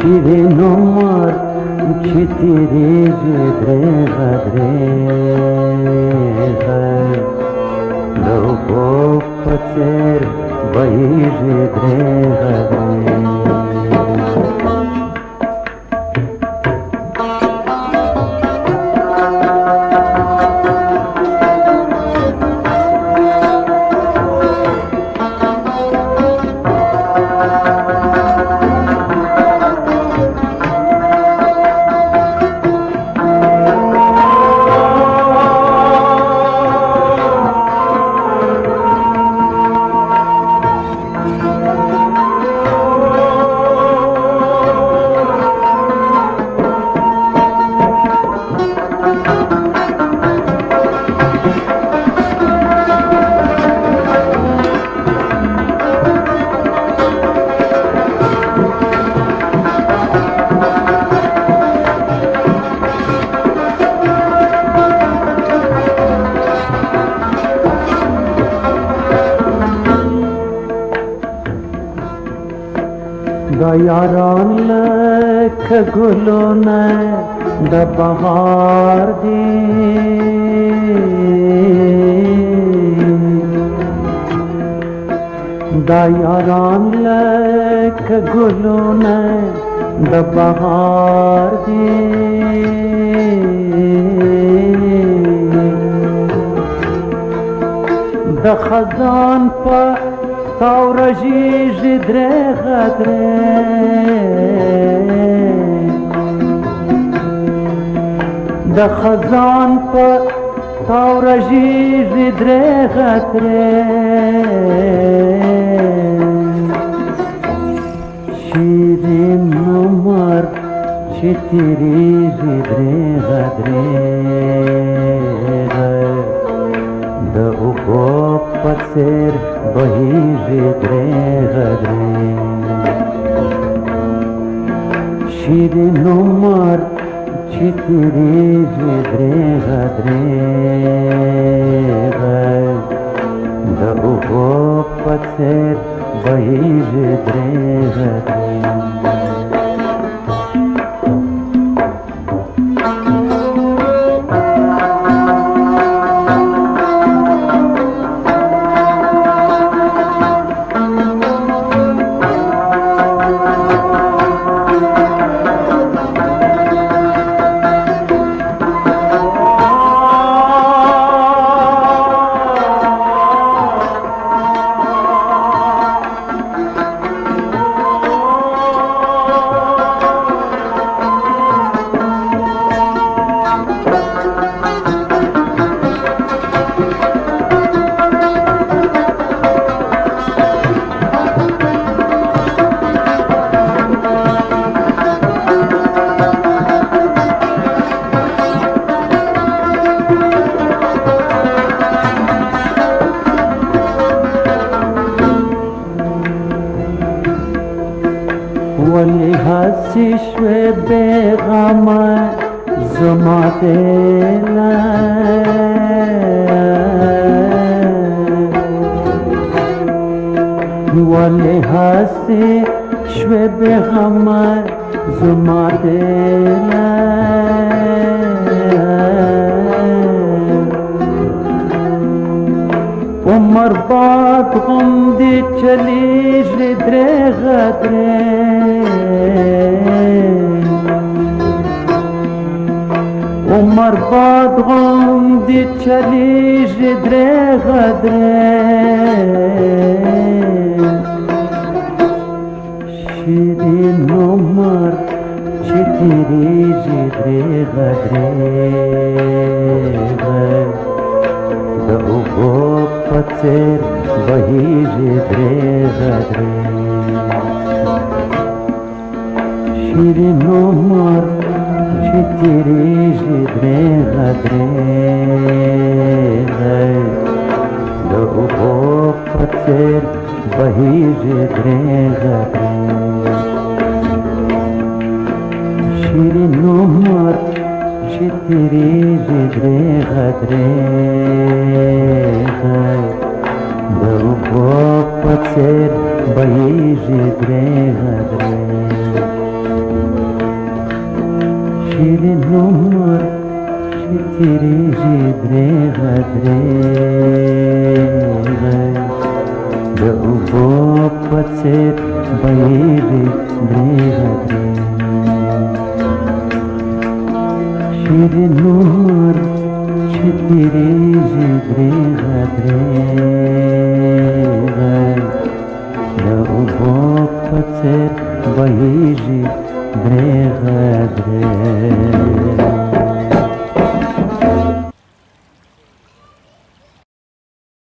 شیرین عمر چی تیریږي درېغه درېغه د اوبو په څېر بهیږي درېغه درېغه دا یاران لکه ګلونه د بهار دي دا یاران لکه ګلونه د بهار دي د خزان په تاورژیږي درېغه د خزان په تاورژیږي درېغه شیرین عمر چې تیریږي درېغه درېغه د اوبو په څېر بهیږي درېغه درېغه شیرین عمر چې تیریږي درېغه درېغه د اوبو په څېر بهیږي درېغه درېغه ولی هستی شوی بیغمه زما دله ولی هستی شوی بیغمه زما دله عمر باد غم دی چلیږي درېغه عمر باد غم دی چلیږي درېغه شیرین عمر چې تیریږي درېغه درېغه د اوبو په څېر بهیږي درېغه درېغه شیرین عمر چې تیریږي درېغه درېغه د اوبو په څېر بهیږي درېغه درېغه شیرین عمر چې تیریږي درېغه درېغه د اوبو په څېر بهیږي درېغه درېغه شیرین عمر چه تیریږي درېغه درېغه د اوبو په څېر بهیږي درېغه درېغه شیرین عمر چه تیریږي درېغه درېغه د اوبو په څېر بهیږي درېغه درېغه